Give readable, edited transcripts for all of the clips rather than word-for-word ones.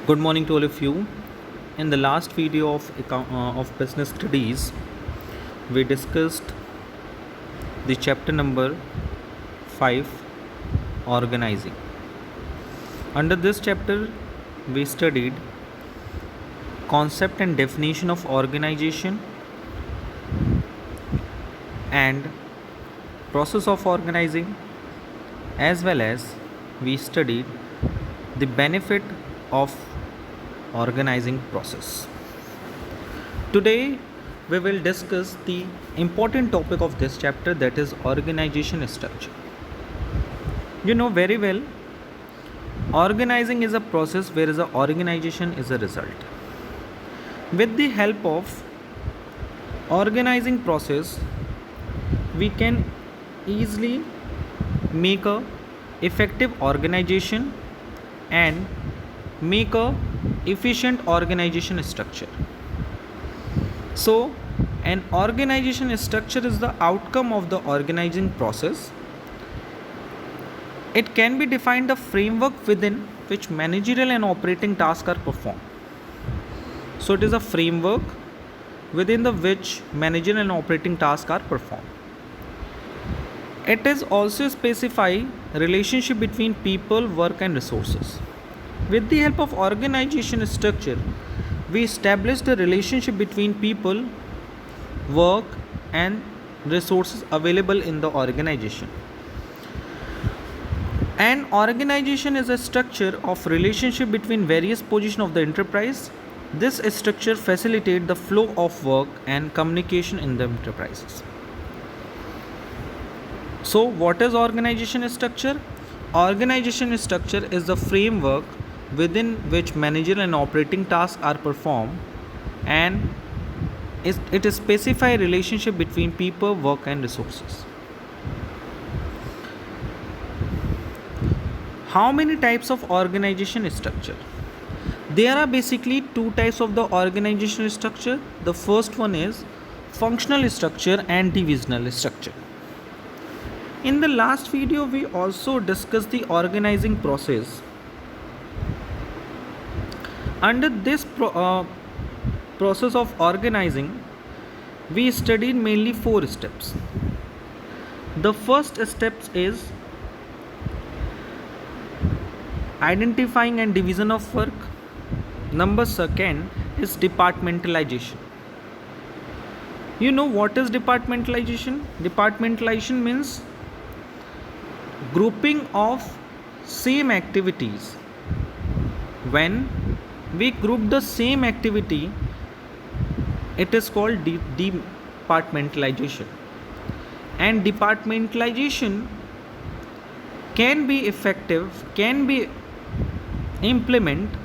Good morning to all of you. In the last video of business studies, we discussed the chapter number 5, organizing. Under this chapter, we studied concept and definition of organization and process of organizing, as well as we studied the benefit of organizing process. Today we will discuss the important topic of this chapter, that is organization structure. You know very well, organizing is a process whereas the organization is a result. With the help of organizing process, we can easily make a effective organization and make a efficient organization structure. So an organization structure is the outcome of the organizing process. It can be defined a framework within which managerial and operating tasks are performed. So it is a framework within the which managerial and operating tasks are performed. It is also specify relationship between people, work and resources. With the help of organization structure, we establish the relationship between people, work and resources available in the organization. An organization is a structure of relationship between various positions of the enterprise. This structure facilitates the flow of work and communication in the enterprises. So what is organization structure? Organization structure is the framework within which managerial and operating tasks are performed, and it specifies relationship between people, work and resources. How many types of organization structure? There are basically two types of the organization structure. The first one is functional structure and divisional structure. In the last video, we also discussed the organizing process. Under this process of organizing, we studied mainly 4 steps. The first step is identifying and division of work. Number second is departmentalization. You know what is departmentalization? Departmentalization means grouping of same activities. When we group the same activity, it is called departmentalization. And departmentalization can be effective, can be implemented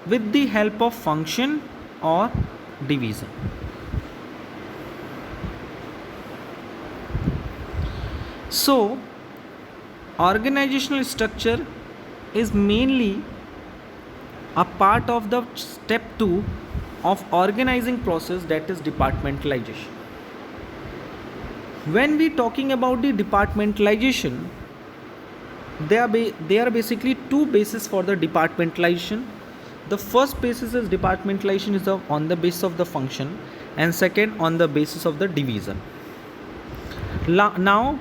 with the help of function or division. So organizational structure is mainly a part of the step 2 of organizing process, that is departmentalization. When we talking about the departmentalization, there are basically 2 bases for the departmentalization. The first basis is departmentalization is on the basis of the function, and second on the basis of the division. Now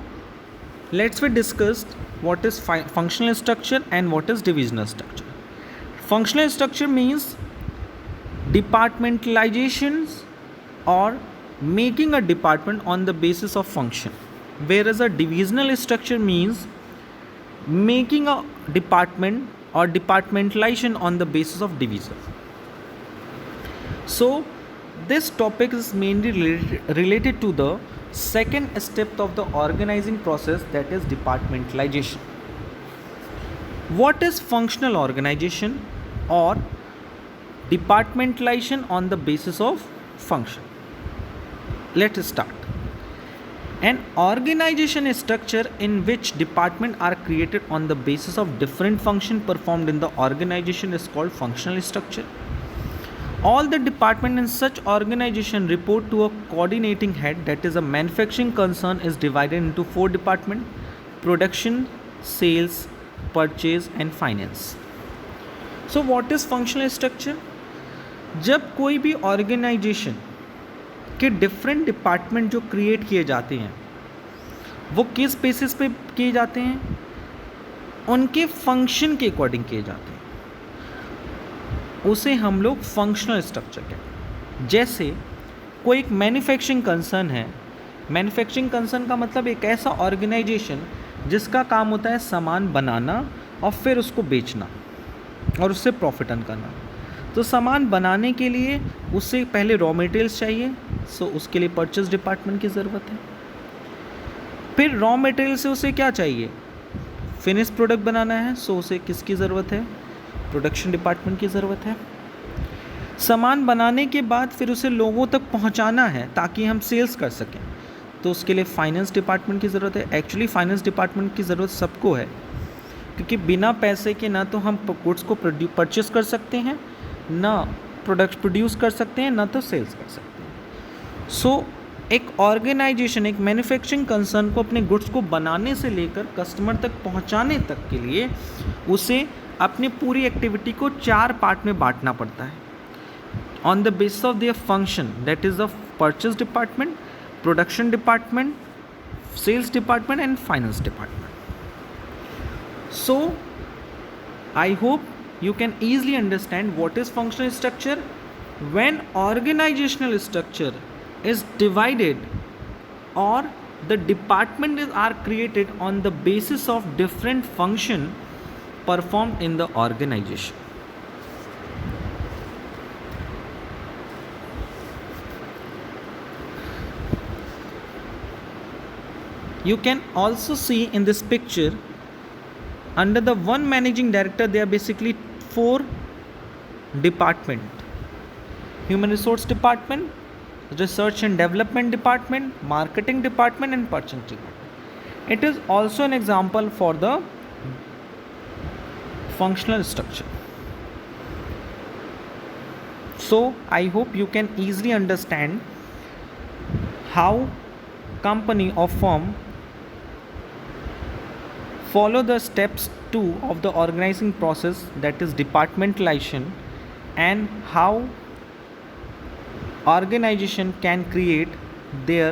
let's we discuss what is functional structure and what is divisional structure. Functional structure means departmentalizations or making a department on the basis of function, whereas a divisional structure means making a department or departmentalization on the basis of division. So this topic is mainly related to the second step of the organizing process, that is departmentalization. What is functional organization or departmentalization on the basis of function? Let us start. An organization structure in which departments are created on the basis of different functions performed in the organization is called functional structure. All the departments in such organization report to a coordinating head, that is a manufacturing concern is divided into 4 departments: production, sales, purchase and finance. So what is functional structure? जब कोई भी organisation के different department जो create किए जाते हैं वो किस बेसिस पे किए जाते हैं? उनके फंक्शन के अकॉर्डिंग किए जाते हैं, उसे हम लोग फंक्शनल स्ट्रक्चर कहते हैं। जैसे कोई एक मैन्युफैक्चरिंग कंसर्न है, मैन्युफैक्चरिंग कंसर्न का मतलब एक ऐसा ऑर्गेनाइजेशन जिसका काम होता है सामान बनाना और फिर उसको बेचना और उससे प्रॉफिट अर्न करना। तो सामान बनाने के लिए उससे पहले रॉ मटेरियल्स चाहिए, सो उसके लिए परचेज डिपार्टमेंट की ज़रूरत है। फिर रॉ मटेरियल से उसे क्या चाहिए? फिनिश प्रोडक्ट बनाना है, सो उसे किसकी ज़रूरत है? प्रोडक्शन डिपार्टमेंट की ज़रूरत है। सामान बनाने के बाद फिर उसे लोगों तक पहुंचाना है ताकि हम सेल्स कर सकें, तो उसके लिए फाइनेंस डिपार्टमेंट की ज़रूरत है। एक्चुअली फाइनेंस डिपार्टमेंट की ज़रूरत सबको है, क्योंकि बिना पैसे के ना तो हम गुड्स को परचेस कर सकते हैं, ना प्रोडक्ट प्रोड्यूस कर सकते हैं, ना तो सेल्स कर सकते हैं। सो एक ऑर्गेनाइजेशन, एक मैन्युफैक्चरिंग कंसर्न को अपने गुड्स को बनाने से लेकर कस्टमर तक पहुंचाने तक के लिए उसे अपनी पूरी एक्टिविटी को 4 पार्ट में बांटना पड़ता है on the basis of their function, that is the purchase department, production department, sales department and finance department. So I hope you can easily understand what is functional structure. When organizational structure is divided or the departments are created on the basis of different function performed in the organization. You can also see in this picture, under the one managing director, there are basically 4 departments: human resource department, research and development department, marketing department and purchasing department. It is also an example for the functional structure. So I hope you can easily understand how company or firm follow the steps 2 of the organizing process, that is departmentalization, and how organization can create their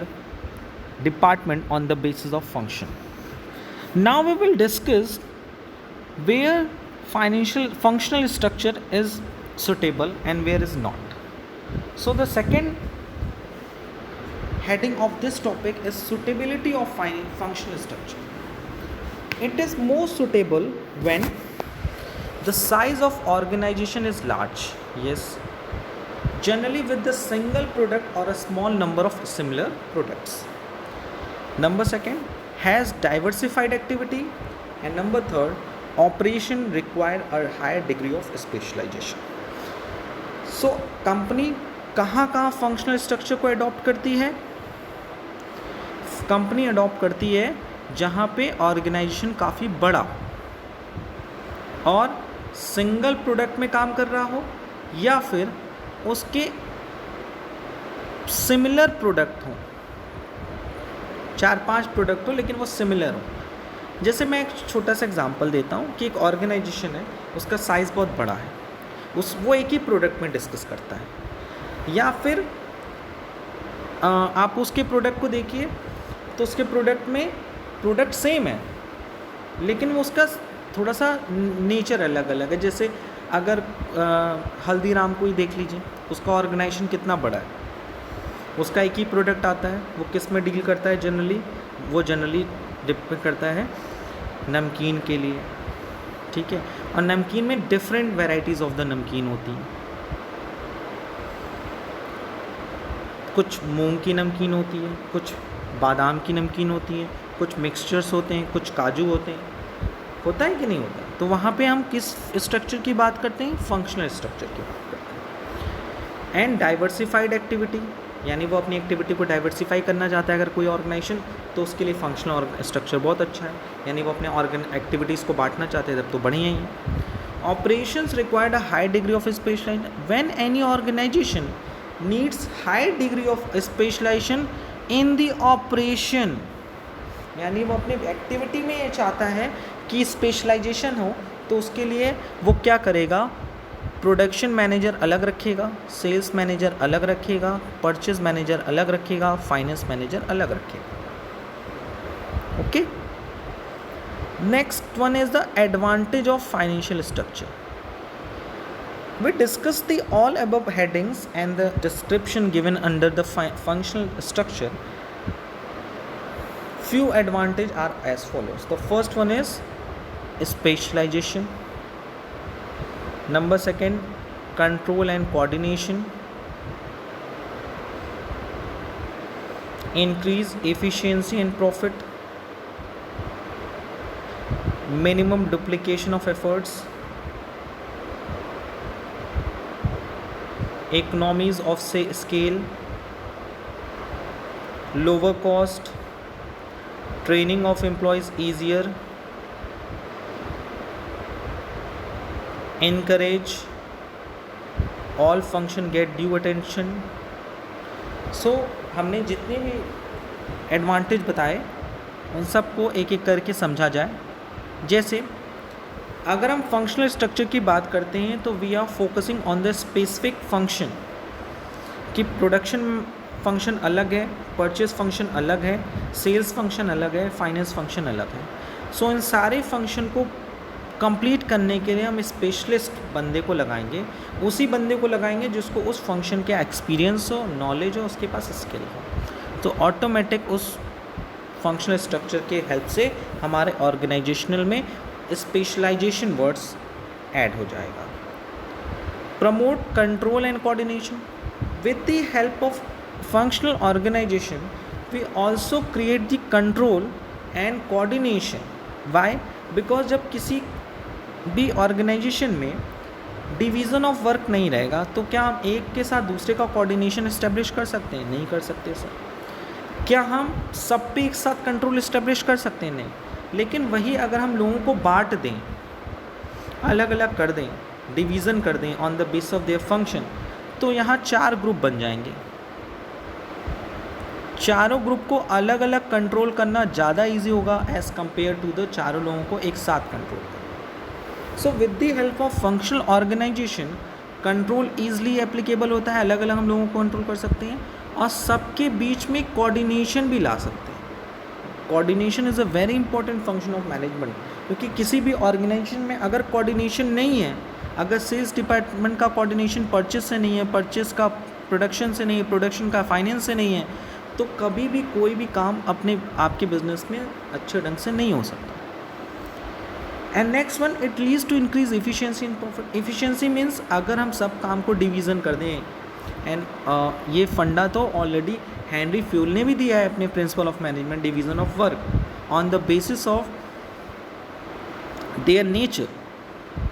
department on the basis of function. Now we will discuss where functional structure is suitable and where is not. So the second heading of this topic is suitability of functional structure. It is most suitable when the size of organization is large, yes, generally with the single product or a small number of similar products. Number second, has diversified activity, and number third, operation require a higher degree of specialization. So company कहाँ functional structure को adopt करती है? Company adopt करती है जहाँ पे organisation काफ़ी बड़ा और सिंगल प्रोडक्ट में काम कर रहा हो, या फिर उसके सिमिलर प्रोडक्ट हो, 4-5 प्रोडक्ट हो लेकिन वो सिमिलर हो. जैसे मैं एक छोटा सा एग्जांपल देता हूँ कि एक ऑर्गेनाइजेशन है, उसका साइज़ बहुत बड़ा है, वो एक ही प्रोडक्ट में डिस्कस करता है, या फिर आप उसके प्रोडक्ट को देखिए तो उसके प्रोडक्ट में प्रोडक्ट सेम है लेकिन वो उसका थोड़ा सा नेचर अलग अलग है. जैसे अगर हल्दीराम को ही देख लीजिए, उसका ऑर्गेनाइजेशन कितना बड़ा है, उसका एक ही प्रोडक्ट आता है, वो किस में डील करता है जनरली? वो जनरली डिपेंड करता है नमकीन के लिए, ठीक है, और नमकीन में डिफरेंट वेराइटीज़ ऑफ द नमकीन होती हैं. कुछ मूंग की नमकीन होती है, कुछ बादाम की नमकीन होती है, कुछ मिक्सचर्स होते हैं, कुछ काजू होते हैं. होता है कि नहीं होता? तो वहाँ पे हम किस स्ट्रक्चर की बात करते हैं? फंक्शनल स्ट्रक्चर की बात करते हैं. एंड डाइवर्सिफाइड एक्टिविटी, यानी वो अपनी एक्टिविटी को डाइवर्सिफाई करना चाहता है अगर कोई ऑर्गेनाइजेशन, तो उसके लिए फंक्शनल स्ट्रक्चर बहुत अच्छा है, यानी वो अपने एक्टिविटीज़ को बांटना चाहते हैं तब तो बढ़िया ही है. Operations required a high degree of specialisation. When any organisation needs high degree of specialisation in the operation, यानी वो अपनी एक्टिविटी में ये चाहता है कि स्पेशलाइजेशन हो, तो उसके लिए वो क्या करेगा? प्रोडक्शन मैनेजर अलग रखेगा, सेल्स मैनेजर अलग रखेगा, परचेज मैनेजर अलग रखेगा, फाइनेंस मैनेजर अलग रखेगा. Okay. Next one is the advantage of financial structure. We discussed the all above headings and the description given under the functional structure. Few advantages are as follows. The first one is specialization. Number second, control and coordination. Increase efficiency and profit. Minimum duplication of efforts. Economies of scale, lower cost, training of employees easier, encourage all function get due attention. So हमने जितने भी advantage बताए उन सबको एक एक करके समझा जाए. जैसे अगर हम फंक्शनल स्ट्रक्चर की बात करते हैं तो we are focusing on the specific function कि प्रोडक्शन फंक्शन अलग है, परचेज फंक्शन अलग है, सेल्स फंक्शन अलग है, फाइनेंस फंक्शन अलग है. सो इन सारे फंक्शन को कंप्लीट करने के लिए हम स्पेशलिस्ट बंदे को लगाएंगे. उसी बंदे को लगाएंगे जिसको उस फंक्शन के एक्सपीरियंस हो, नॉलेज हो, उसके पास स्किल हो. तो ऑटोमेटिक उस फंक्शनल स्ट्रक्चर के हेल्प से हमारे ऑर्गेनाइजेशनल में स्पेशलाइजेशन वर्ड्स ऐड हो जाएगा. Promote control and coordination. With the help of functional organisation we also create the control and coordination. Why? Because जब किसी भी ऑर्गेनाइजेशन में डिवीज़न ऑफ वर्क नहीं रहेगा तो क्या हम एक के साथ दूसरे का कोऑर्डिनेशन इस्टेब्लिश कर सकते हैं? नहीं कर सकते सर. क्या हम सब पे एक साथ कंट्रोल इस्टेब्लिश कर सकते हैं? नहीं. लेकिन वही अगर हम लोगों को बांट दें, अलग अलग कर दें, डिवीज़न कर दें on the base of their function, तो यहाँ 4 ग्रुप बन जाएंगे. चारों ग्रुप को अलग अलग कंट्रोल करना ज़्यादा इजी होगा एज़ कम्पेयर टू द चारों लोगों को एक साथ कंट्रोल करना. So with the help of functional organisation control easily applicable होता है. अलग अलग हम लोगों को कंट्रोल कर सकते हैं और सबके बीच में कोऑर्डिनेशन भी ला सकते हैं. Coordination is a very important function of management. क्योंकि किसी भी ऑर्गेनाइजेशन में अगर कोऑर्डिनेशन नहीं है, अगर सेल्स डिपार्टमेंट का कोऑर्डिनेशन परचेज से नहीं है, परचेज का प्रोडक्शन से नहीं है, प्रोडक्शन का फाइनेंस से नहीं है, तो कभी भी कोई भी काम अपने आपके बिजनेस में अच्छे ढंग से नहीं हो सकता. And next one, it leads to increase efficiency and profit. Efficiency means अगर हम सब काम को डिवीज़न कर दें, एंड ये फंडा तो ऑलरेडी हेनरी फ्यूल ने भी दिया है अपने principle of management, division of work on the basis of their nature.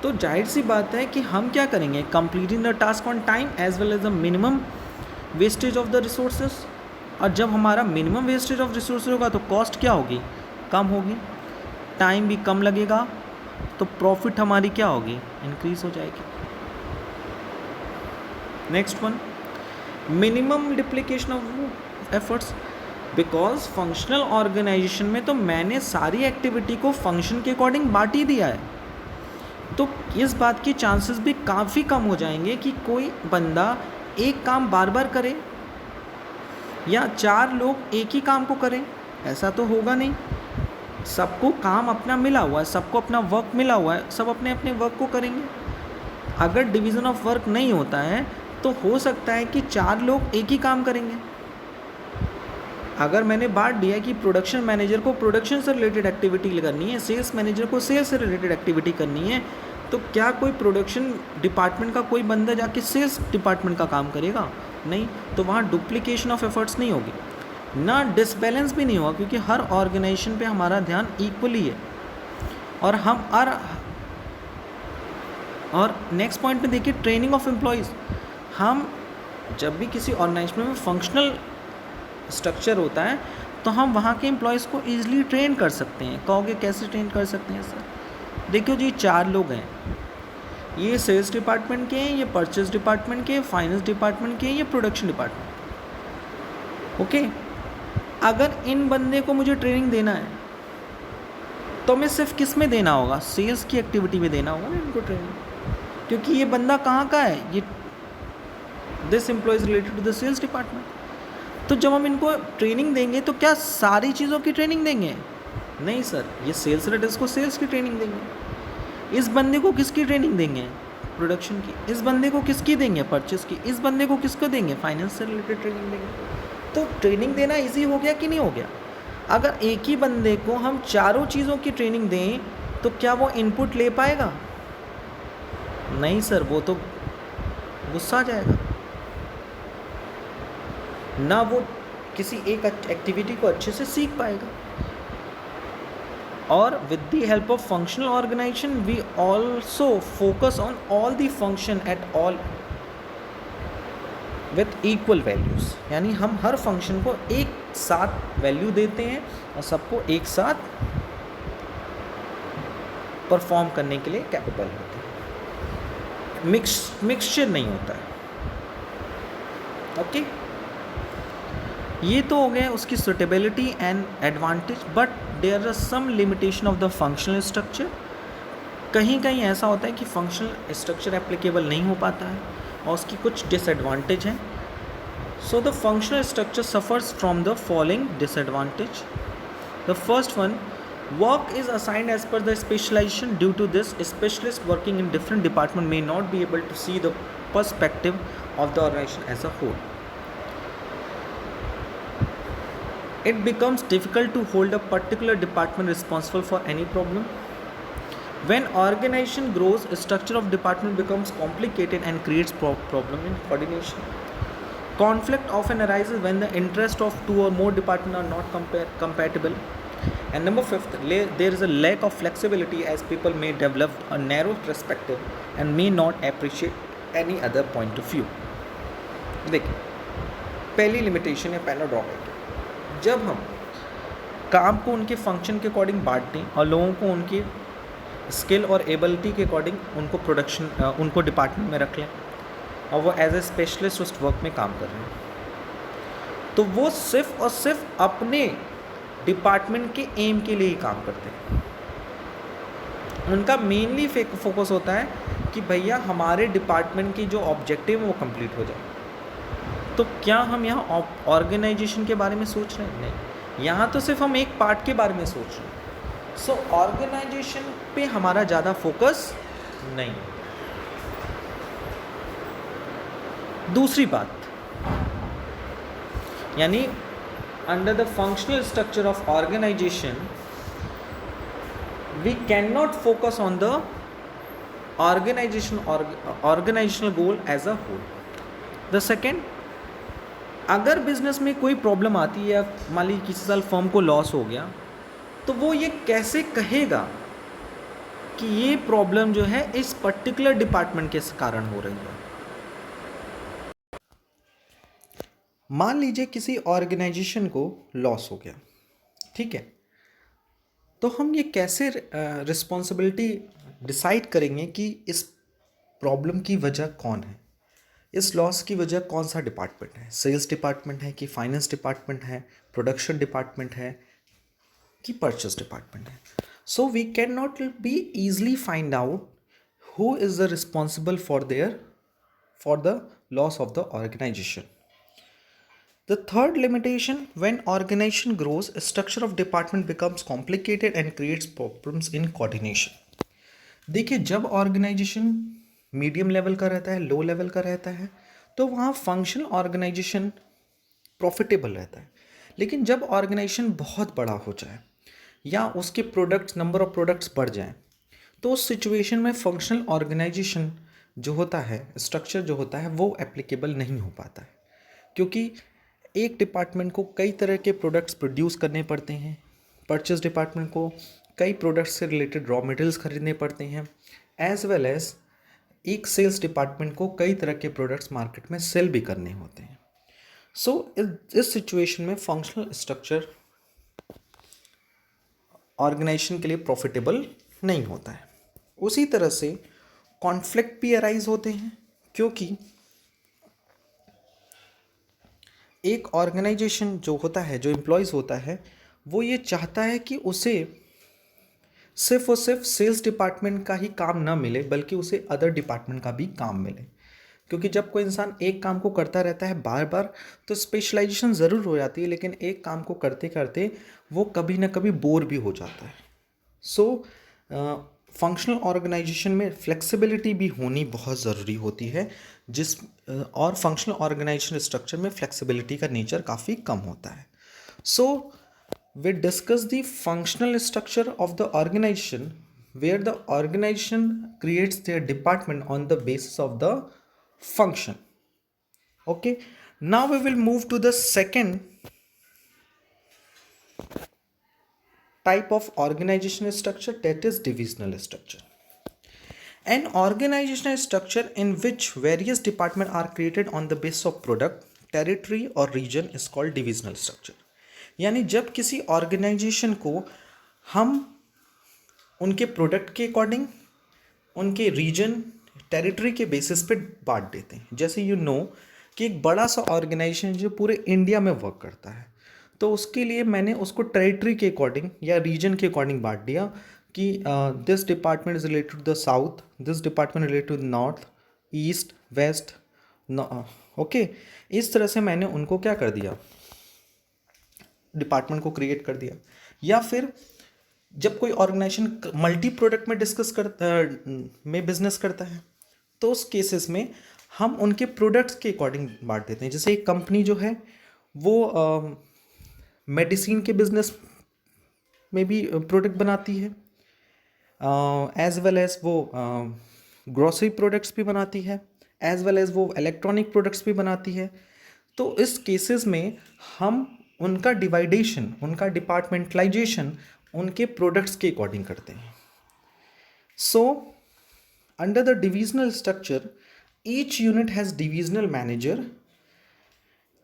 तो जाहिर सी बात है कि हम क्या करेंगे, completing the task on time as well as the minimum wastage of the resources. और जब हमारा मिनिमम वेस्टेज ऑफ रिसोर्स होगा तो कॉस्ट क्या होगी, कम होगी, टाइम भी कम लगेगा, तो प्रॉफिट हमारी क्या होगी, इंक्रीज हो जाएगी. Next one, minimum duplication of efforts. Because functional organization में तो मैंने सारी एक्टिविटी को फंक्शन के अकॉर्डिंग बांट ही दिया है, तो इस बात की चांसेस भी काफ़ी कम हो जाएंगे कि कोई बंदा एक काम बार बार करे या 4 लोग एक ही काम को करें. ऐसा तो होगा नहीं. सबको काम अपना मिला हुआ है, सबको अपना वर्क मिला हुआ है, सब अपने अपने वर्क को करेंगे. अगर डिवीज़न ऑफ वर्क नहीं होता है तो हो सकता है कि 4 लोग एक ही काम करेंगे. अगर मैंने बांट दिया कि प्रोडक्शन मैनेजर को प्रोडक्शन से रिलेटेड एक्टिविटी करनी है, सेल्स मैनेजर को सेल्स से रिलेटेड एक्टिविटी करनी है, तो क्या कोई प्रोडक्शन डिपार्टमेंट का कोई बंदा जाके सेल्स डिपार्टमेंट का काम करेगा? नहीं. तो वहाँ डुप्लीकेशन ऑफ एफर्ट्स नहीं होगी, ना डिसबैलेंस भी नहीं होगा, क्योंकि हर ऑर्गेनाइजेशन पे हमारा ध्यान इक्वली है. और नेक्स्ट पॉइंट में देखिए, ट्रेनिंग ऑफ एम्प्लॉयज़. हम जब भी किसी ऑर्गेनाइजेशन में फंक्शनल स्ट्रक्चर होता है तो हम वहाँ के एम्प्लॉयज़ को ईजिली ट्रेन कर सकते हैं. कहोगे कैसे ट्रेन कर सकते हैं सर? देखियो जी, 4 लोग हैं, ये सेल्स डिपार्टमेंट के हैं, ये परचेज डिपार्टमेंट के, फाइनेंस डिपार्टमेंट के, ये प्रोडक्शन डिपार्टमेंट. ओके, अगर इन बंदे को मुझे ट्रेनिंग देना है तो मैं सिर्फ किस में देना होगा, सेल्स की एक्टिविटी में देना होगा ना इनको ट्रेनिंग, क्योंकि ये बंदा कहाँ का है, ये this employee is related to the sales department. तो जब हम इनको ट्रेनिंग देंगे तो क्या सारी चीज़ों की ट्रेनिंग देंगे? नहीं सर, ये सेल्स रेट, इसको सेल्स की ट्रेनिंग देंगे। इस बंदे को किसकी ट्रेनिंग देंगे? प्रोडक्शन की। इस बंदे को किसकी देंगे? परचेस की। इस बंदे को किसको देंगे? फाइनेंस से रिलेटेड ट्रेनिंग देंगे। तो ट्रेनिंग देना ईजी हो गया कि नहीं हो गया? अगर एक ही बंदे को हम चारों चीज़ों की ट्रेनिंग दें तो क्या वो इनपुट ले पाएगा? नहीं सर, वो तो गुस्सा आ जाएगा ना, वो किसी एक एक्टिविटी को अच्छे से सीख पाएगा। और with the help of functional organization we also focus on all the function at all with equal values, यानी हम हर फंक्शन को एक साथ वैल्यू देते हैं और सबको एक साथ परफॉर्म करने के लिए कैपेबल होते हैं। मिक्सचर नहीं होता है। ओके, ये तो हो गए उसकी suitability and advantage, but there are some limitation of the functional structure. कहीं कहीं ऐसा होता है कि फंक्शनल स्ट्रक्चर एप्लीकेबल नहीं हो पाता है और उसकी कुछ डिसएडवांटेज हैं। So the functional structure suffers from the following disadvantage. The first one, work is assigned as per the specialization. Due to this, specialists working in different department may not be able to see the perspective of the organization as a whole. It becomes difficult to hold a particular department responsible for any problem. When organization grows, a structure of department becomes complicated and creates problem in coordination. Conflict often arises when the interest of two or more departments are not compatible. And number fifth, there is a lack of flexibility as people may develop a narrow perspective and may not appreciate any other point of view. देखिए, पहली limitation है, पहला drawback है, जब हम काम को उनके फंक्शन के अकॉर्डिंग बांटें और लोगों को उनके स्किल और एबिलिटी के अकॉर्डिंग उनको डिपार्टमेंट में रख लें और वो एज ए स्पेशलिस्ट उस वर्क में काम कर रहे हैं, तो वो सिर्फ और सिर्फ अपने डिपार्टमेंट के एम के लिए ही काम करते हैं। उनका मेनली फोकस होता है कि भैया हमारे डिपार्टमेंट की जो ऑब्जेक्टिव है वो कंप्लीट हो जाए। तो क्या हम यहाँ ऑर्गेनाइजेशन के बारे में सोच रहे हैं? नहीं, यहाँ तो सिर्फ हम एक पार्ट के बारे में सोच रहे हैं। सो ऑर्गेनाइजेशन पे हमारा ज़्यादा फोकस नहीं। दूसरी बात, यानी under the functional structure of organization we cannot focus on the organizational goal as a whole. The second, अगर बिजनेस में कोई प्रॉब्लम आती है या मान लीजिए किसी साल फर्म को लॉस हो गया, तो वो ये कैसे कहेगा कि ये प्रॉब्लम जो है इस पर्टिकुलर डिपार्टमेंट के कारण हो रही है। मान लीजिए किसी ऑर्गेनाइजेशन को लॉस हो गया, ठीक है, तो हम ये कैसे रिस्पॉन्सिबिलिटी डिसाइड करेंगे कि इस प्रॉब्लम की वजह कौन है, इस लॉस की वजह कौन सा डिपार्टमेंट है? सेल्स डिपार्टमेंट है कि फाइनेंस डिपार्टमेंट है, प्रोडक्शन डिपार्टमेंट है कि परचेस डिपार्टमेंट है? So we can not be easily find out who is the responsible for the loss of the organisation. The third limitation, when organization grows, a structure of department becomes complicated and creates problems in coordination. देखिए, जब organisation medium level का रहता है, low level का रहता है, तो वहाँ फंक्शनल ऑर्गेनाइजेशन प्रॉफिटेबल रहता है। लेकिन जब ऑर्गेनाइजेशन बहुत बड़ा हो जाए या उसके नंबर ऑफ प्रोडक्ट्स बढ़ जाए, तो उस सिचुएशन में फंक्शनल ऑर्गेनाइजेशन जो होता है, स्ट्रक्चर जो होता है, वो एप्लीकेबल नहीं हो पाता है, क्योंकि एक डिपार्टमेंट को कई तरह के प्रोडक्ट्स प्रोड्यूस करने पड़ते हैं, परचेस डिपार्टमेंट को कई प्रोडक्ट्स से रिलेटेड रॉ मटेरियल्स खरीदने पड़ते हैं, एज वेल एज एक सेल्स डिपार्टमेंट को कई तरह के प्रोडक्ट्स मार्केट में सेल भी करने होते हैं। सो इस सिचुएशन में फंक्शनल स्ट्रक्चर ऑर्गेनाइजेशन के लिए प्रॉफिटेबल नहीं होता है। उसी तरह से कॉन्फ्लिक्ट भी अराइज होते हैं, क्योंकि एक ऑर्गेनाइजेशन जो होता है, जो एम्प्लॉयज़ होता है, वो ये चाहता है कि उसे सिर्फ और सिर्फ सेल्स डिपार्टमेंट का ही काम ना मिले बल्कि उसे अदर डिपार्टमेंट का भी काम मिले, क्योंकि जब कोई इंसान एक काम को करता रहता है बार बार तो स्पेशलाइजेशन ज़रूर हो जाती है, लेकिन एक काम को करते करते वो कभी ना कभी बोर भी हो जाता है। सो फंक्शनल ऑर्गेनाइजेशन में फ्लेक्सिबिलिटी भी होनी बहुत ज़रूरी होती है, और फंक्शनल ऑर्गेनाइजेशन स्ट्रक्चर में फ्लेक्सिबिलिटी का नेचर काफ़ी कम होता है। सो we discuss the functional structure of the organization, where the organization creates their department on the basis of the function. Okay, now we will move to the second type of organizational structure, that is divisional structure. An organizational structure in which various departments are created on the basis of product, territory or region is called divisional structure. यानी जब किसी organisation को हम उनके product के according, उनके reason, territory के basis पे बांट देते हैं। जैसे कि एक बड़ा सा ऑर्गेनाइजेशन जो पूरे इंडिया में वर्क करता है, तो उसके लिए मैंने उसको टेरिटरी के अकॉर्डिंग या रीजन के अकॉर्डिंग बांट दिया कि this department is related to the south, this department related to the north, east, west, okay. इस तरह से मैंने उनको क्या कर दिया, डिपार्टमेंट को क्रिएट कर दिया। या फिर जब कोई ऑर्गेनाइजेशन मल्टी प्रोडक्ट में बिजनेस करता है, तो उस केसेस में हम उनके प्रोडक्ट्स के अकॉर्डिंग बांट देते हैं। जैसे एक कंपनी जो है वो मेडिसिन के बिजनेस में भी प्रोडक्ट बनाती है, एज वेल एज वो ग्रोसरी प्रोडक्ट्स भी बनाती है, एज वेल एज वो इलेक्ट्रॉनिक प्रोडक्ट्स भी बनाती है। तो इस केसेस में हम उनका डिवाइडेशन, उनका डिपार्टमेंटलाइजेशन उनके प्रोडक्ट्स के अकॉर्डिंग करते हैं। So under the divisional structure each unit has divisional manager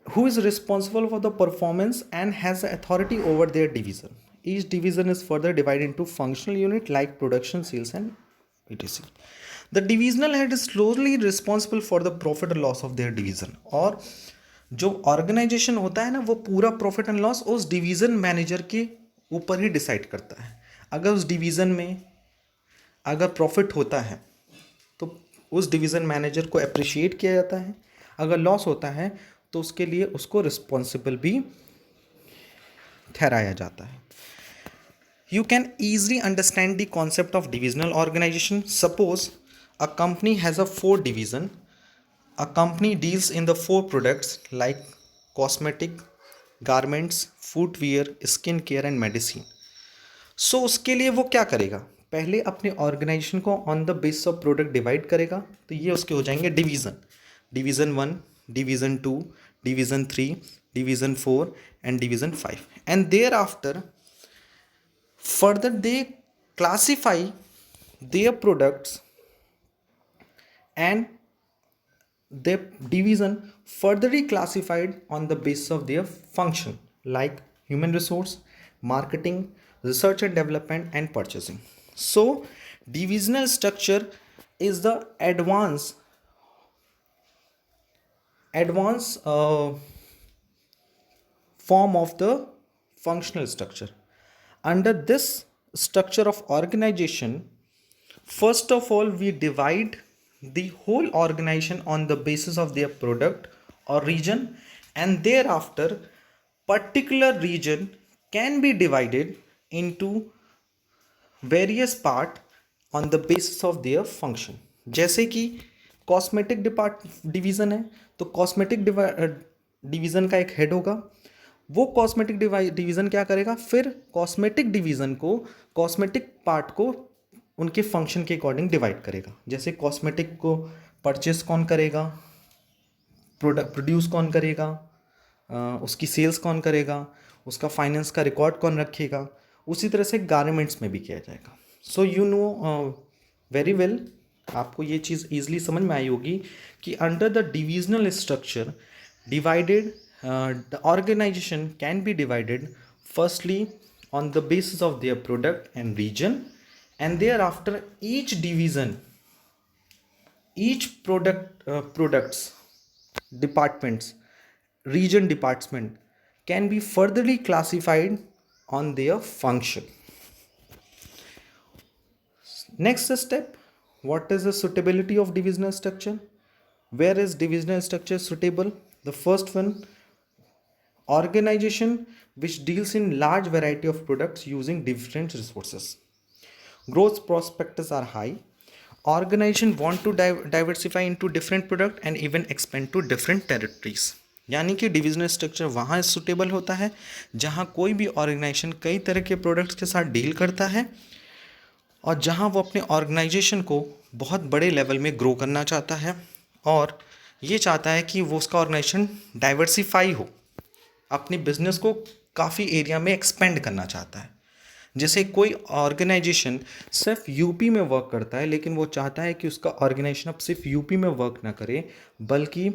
who is responsible for the performance and has the authority over their division. Each division is further divided into functional unit like production, sales and etc. The divisional head is closely responsible for the profit or loss of their division. और जो organisation होता है ना, वो पूरा profit and loss उस division manager के ऊपर ही डिसाइड करता है। अगर उस डिवीज़न में अगर प्रॉफिट होता है तो उस डिवीज़न मैनेजर को अप्रिशिएट किया जाता है, अगर लॉस होता है तो उसके लिए उसको रिस्पॉन्सिबल भी ठहराया जाता है। You can easily understand the concept of divisional organization. Suppose a company has a 4 division. A company deals in the 4 products like cosmetic, garments, footwear, skin care and medicine. So उसके लिए वो क्या करेगा, पहले अपने ऑर्गेनाइजेशन को on the basis of product divide करेगा। तो ये उसके हो जाएंगे division, division 1, division 2, division 3, division 4 and division 5, and thereafter further they classify their products and their division furtherly classified on the basis of their function like human resource, marketing, research and development and purchasing. So divisional structure is the advanced form of the functional structure. Under this structure of organization, first of all we divide the whole organization on the basis of their product or region, and thereafter particular region can be divided into various part on the basis of their function. जैसे कि cosmetic division है तो cosmetic division का एक head होगा। वो cosmetic division क्या करेगा, फिर कॉस्मेटिक डिवीज़न को, कॉस्मेटिक पार्ट को उनके फंक्शन के अकॉर्डिंग डिवाइड करेगा। जैसे कॉस्मेटिक को परचेस कौन करेगा, प्रोडक्ट प्रोड्यूस कौन करेगा, उसकी सेल्स कौन करेगा, उसका फाइनेंस का रिकॉर्ड कौन रखेगा, उसी तरह से गारमेंट्स में भी किया जाएगा। So you know very well, आपको ये चीज़ ईजिली समझ में आई होगी कि under the divisional structure divided the organization can be divided firstly on the basis of their product and region, and thereafter each division, each products, departments, region department can be furtherly classified on their function. Next step, what is the suitability of divisional structure? Where is divisional structure suitable? The first one, organization which deals in large variety of products using different resources. Growth prospects are high. Organization want to diversify into different product and even expand to different territories. यानी कि divisional structure वहाँ suitable होता है जहाँ कोई भी organisation कई तरह के प्रोडक्ट्स के साथ डील करता है और जहाँ वो अपने ऑर्गेनाइजेशन को बहुत बड़े लेवल में ग्रो करना चाहता है और ये चाहता है कि वो उसका ऑर्गेनाइजेशन डाइवर्सिफाई हो, अपने बिजनेस को काफ़ी एरिया में एक्सपेंड करना चाहता है। जैसे कोई ऑर्गेनाइजेशन सिर्फ यूपी में वर्क करता है लेकिन वो चाहता है कि उसका ऑर्गेनाइजेशन अब सिर्फ यूपी में वर्क ना करे बल्कि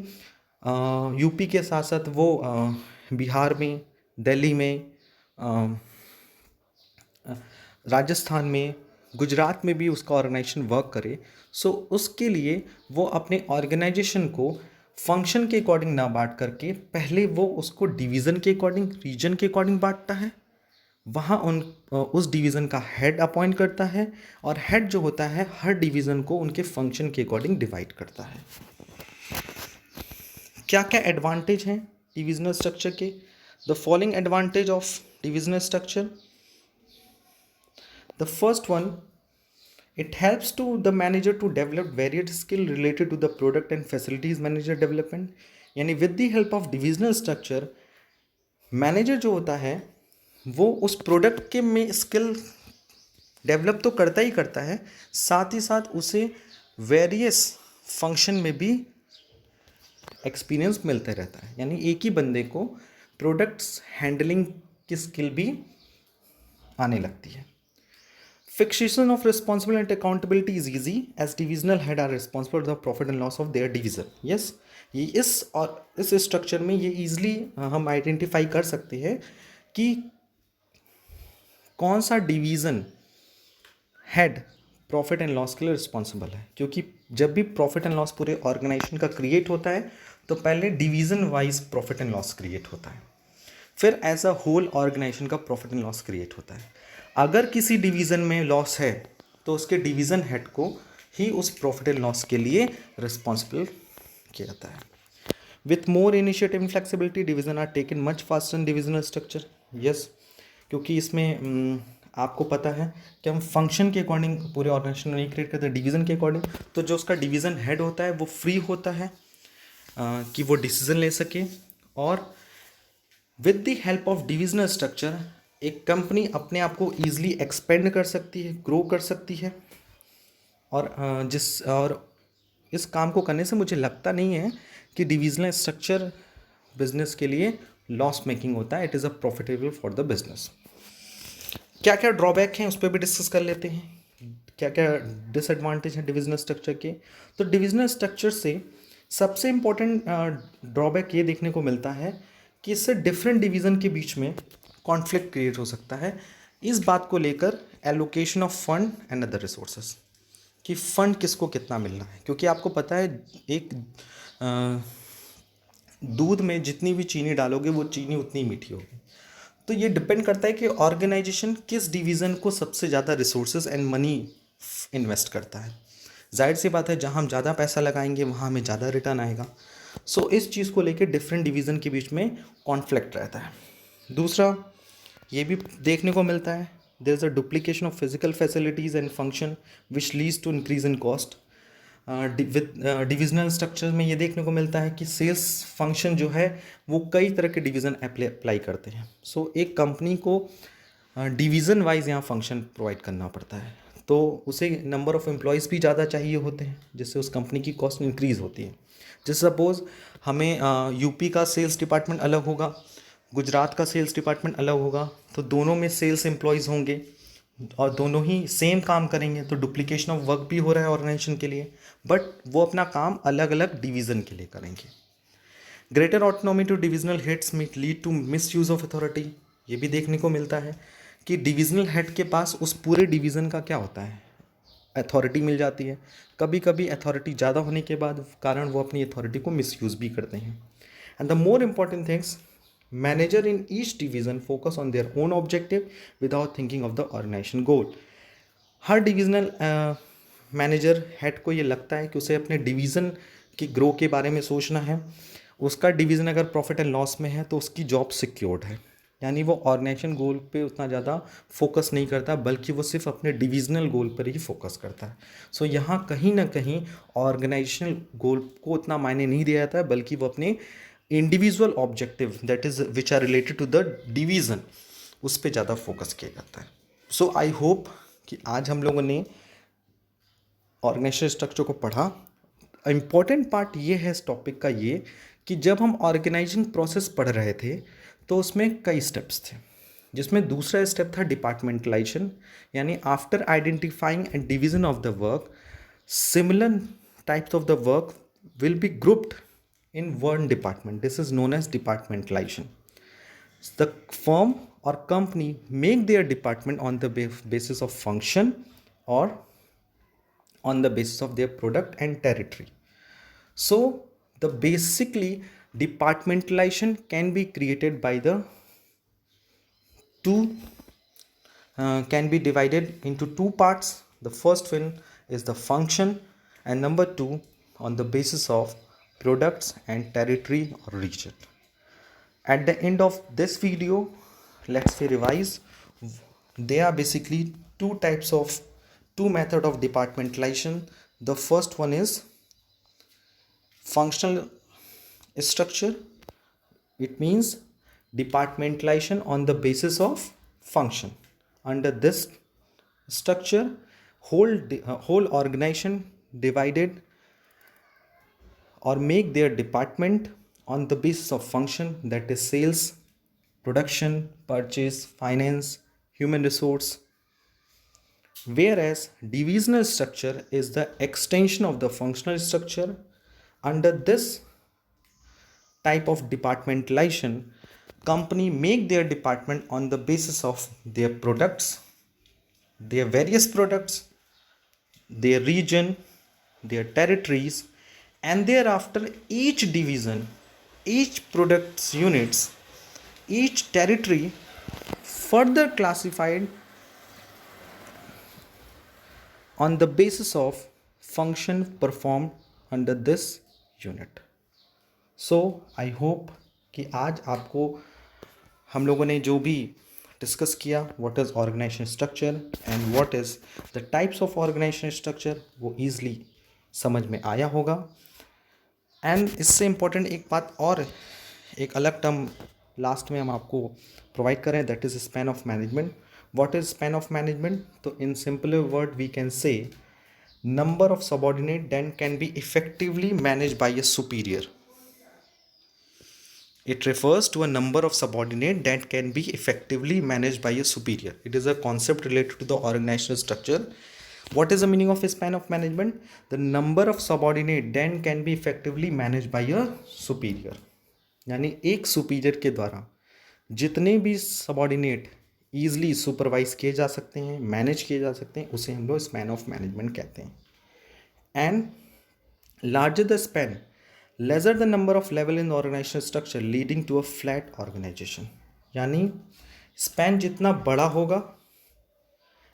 यूपी के साथ साथ वो बिहार में, दिल्ली में, राजस्थान में, गुजरात में भी उसका ऑर्गेनाइजेशन वर्क करे। सो उसके लिए वो अपने ऑर्गेनाइजेशन को फंक्शन के अकॉर्डिंग ना बांट करके पहले वो उसको डिवीज़न के अकॉर्डिंग, रीजन के अकॉर्डिंग बांटता है। वहाँ उस डिवीज़न का हेड अपॉइंट करता है और हेड जो होता है हर डिवीज़न को उनके फंक्शन के अकॉर्डिंग डिवाइड करता है। क्या क्या एडवांटेज हैं डिविजनल स्ट्रक्चर के? The following advantage of divisional structure. The first one, it helps to the manager to develop varied skill related to the product and facilities manager development। यानी with the help of divisional structure manager जो होता है वो उस product के में skill develop तो करता ही करता है, साथ ही साथ उसे वेरियस फंक्शन में भी एक्सपीरियंस मिलता रहता है। यानी एक ही बंदे को प्रोडक्ट्स हैंडलिंग की स्किल भी आने लगती है। Fixation of responsibility and accountability is easy as divisional head are responsible for the profit and loss of their division। Yes, ये इस स्ट्रक्चर में ये easily हम आइडेंटिफाई कर सकते हैं कि कौन सा division head profit and loss के लिए रिस्पॉन्सिबल है, क्योंकि जब भी प्रॉफिट एंड लॉस पूरे ऑर्गेनाइजेशन का क्रिएट होता है तो पहले division wise profit and loss create होता है, फिर एज अ होल ऑर्गेनाइजेशन का प्रॉफिट एंड लॉस क्रिएट होता है। अगर किसी डिवीज़न में लॉस है तो उसके डिवीज़न हेड को ही उस प्रॉफिट एंड लॉस के लिए रिस्पॉन्सिबल किया जाता है। With more initiative and flexibility division are taken much faster in divisional structure. Yes, क्योंकि इसमें आपको पता है कि हम फंक्शन के अकॉर्डिंग पूरे ऑर्गेनाइजेशन नहीं क्रिएट करते, डिवीज़न के अकॉर्डिंग। तो जो उसका डिवीज़न हेड होता है वो फ्री होता है कि वो डिसीजन ले सके। और with the help of divisional structure एक कंपनी अपने आप को ईजिली एक्सपेंड कर सकती है, ग्रो कर सकती है। और इस काम को करने से मुझे लगता नहीं है कि डिविजनल स्ट्रक्चर बिजनेस के लिए लॉस मेकिंग होता है। It is a profitable for the business. क्या क्या ड्रॉबैक हैं उस पर भी डिस्कस कर लेते हैं। क्या क्या डिसएडवांटेज हैं डिविजनल स्ट्रक्चर के? तो डिविजनल स्ट्रक्चर से सबसे इम्पोर्टेंट ड्रॉबैक ये देखने को मिलता है कि इससे डिफरेंट डिवीज़न के बीच में कॉन्फ्लिक्ट क्रिएट हो सकता है इस बात को लेकर, allocation of fund and other resources, कि फ़ंड किसको कितना मिलना है। क्योंकि आपको पता है एक दूध में जितनी भी चीनी डालोगे वो चीनी उतनी मीठी होगी। तो ये डिपेंड करता है कि ऑर्गेनाइजेशन किस डिवीज़न को सबसे ज़्यादा रिसोर्सेज एंड मनी इन्वेस्ट करता है। जाहिर सी बात है जहाँ हम ज़्यादा पैसा लगाएंगे वहाँ हमें ज़्यादा रिटर्न आएगा। सो इस चीज़ को लेकर डिफरेंट डिवीज़न के बीच में कॉन्फ्लिक्ट रहता है। दूसरा ये भी देखने को मिलता है, there is a duplication of physical facilities and function which leads to increase in cost. With divisional structure में ये देखने को मिलता है कि सेल्स फंक्शन जो है वो कई तरह के डिवीज़न अप्लाई करते हैं। सो एक कंपनी को डिवीज़न वाइज यहाँ फंक्शन प्रोवाइड करना पड़ता है, तो उसे नंबर ऑफ़ एम्प्लॉयज़ भी ज़्यादा चाहिए होते हैं, जिससे उस कंपनी की कॉस्ट इंक्रीज़ होती है। जैसे सपोज़ हमें यूपी का सेल्स डिपार्टमेंट अलग होगा, गुजरात का सेल्स डिपार्टमेंट अलग होगा, तो दोनों में सेल्स एम्प्लॉयज़ होंगे और दोनों ही सेम काम करेंगे, तो डुप्लीकेशन ऑफ वर्क भी हो रहा है ऑर्गेनाइजेशन के लिए, बट वो अपना काम अलग अलग डिवीज़न के लिए करेंगे। Greater autonomy to divisional heads में lead to misuse of authority. ये भी देखने को मिलता है कि डिविजनल हेड के पास उस पूरे डिवीज़न का क्या होता है, अथॉरिटी मिल जाती है। कभी कभी अथॉरिटी ज़्यादा होने के बाद कारण वो अपनी अथॉरिटी को मिसयूज़ भी करते हैं। And the more important things, manager in each division focus on their own objective without thinking of the organisation goal. हर डिविजनल मैनेजर हेड को ये लगता है कि उसे अपने डिवीज़न की ग्रो के बारे में सोचना है। उसका डिवीज़न अगर प्रॉफिट एंड लॉस में है तो उसकी जॉब सिक्योर्ड है, यानी वो ऑर्गेनाइजेशन गोल पे उतना ज़्यादा फोकस नहीं करता, बल्कि वो सिर्फ अपने डिविजनल गोल पर ही फोकस करता है। सो यहाँ कहीं ना कहीं ऑर्गेनाइजेशनल गोल को उतना मायने नहीं दिया जाता है, बल्कि वो अपने individual objective that is which are related to the division, उस पर ज़्यादा फोकस किया जाता है। सो आई होप कि आज हम लोगों ने ऑर्गेनाइजेशन स्ट्रक्चर को पढ़ा। इम्पॉर्टेंट पार्ट ये है इस टॉपिक का ये कि जब हम ऑर्गेनाइजिंग प्रोसेस पढ़ रहे थे तो उसमें कई स्टेप्स थे, जिसमें दूसरा स्टेप था डिपार्टमेंटलाइजेशन, यानी after identifying and division of the work, similar types of the work will be grouped in one department. This is known as departmentalization. The firm or company make their department on the basis of function or on the basis of their product and territory. So the basically departmentalization can be created by the two can be divided into two parts. The first one is the function, and number two on the basis of products and territory or region. At the end of this video, let's say revise. There are basically two method of departmentalization. The first one is functional structure. It means departmentalization on the basis of function. Under this structure, whole organization divided or make their department on the basis of function, that is sales, production, purchase, finance, human resource. Whereas divisional structure is the extension of the functional structure. Under this type of departmentalization, company make their department on the basis of their products, their various products, their region, their territories, and thereafter each division, each product's units, each territory further classified on the basis of function performed under this unit. So I hope कि आज आपको हम लोगों ने जो भी discuss किया, what is organisation structure and what is the types of organisation structure, वो ईजिली समझ में आया होगा। एंड इससे इम्पोर्टेंट एक बात और, एक अलग टर्म लास्ट में हम आपको प्रोवाइड करें, that is span of management. What is span of management? तो in simple word we can say number of subordinate then can be effectively managed by a superior. It refers to a number of subordinate that can be effectively managed by a superior. It is a concept related to the organizational structure. What is the meaning of a span of management? The number of subordinate then can be effectively managed by a superior. यानी एक superior के द्वारा जितने भी subordinate easily supervise किए जा सकते हैं, मैनेज किए जा सकते हैं, उसे हम लोग स्पैन ऑफ मैनेजमेंट कहते हैं। And larger the span, lesser the number of level in organisation structure leading to a flat organisation. यानी स्पैन जितना बड़ा होगा,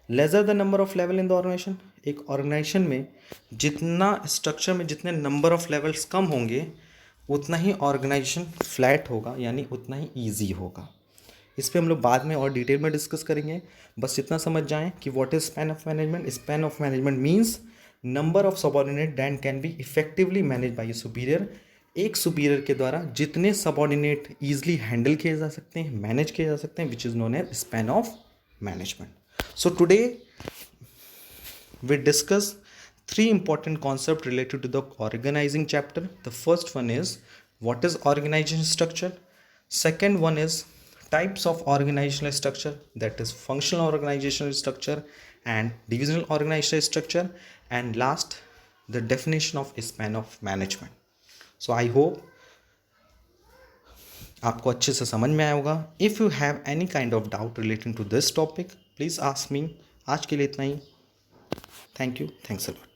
lesser the number of level in the organisation, एक ऑर्गेनाइजेशन में जितना स्ट्रक्चर में जितने नंबर ऑफ लेवल्स कम होंगे उतना ही ऑर्गेनाइजेशन फ्लैट होगा, यानी उतना ही ईजी होगा। इस पर हम लोग बाद में और डिटेल में डिस्कस करेंगे। बस इतना समझ जाएं कि what is span of management. Span of management means number of subordinate that can be effectively manage by A superior. एक सुपीरियर के द्वारा जितने सबऑर्डिनेट ईजिली हैंडल किए जा सकते हैं, मैनेज किए जा सकते हैं, which is known as span of management. So today we discuss three important concepts related to the organizing chapter. The first one is what is organization structure. Second one is types of organizational structure, that is functional organizational structure and divisional organizational structure, and last the definition of span of management. So I hope आपको अच्छे से समझ में आया होगा। If you have any kind of doubt relating to this topic, please ask me. आज के लिए इतना ही। Thank you. Thanks a lot.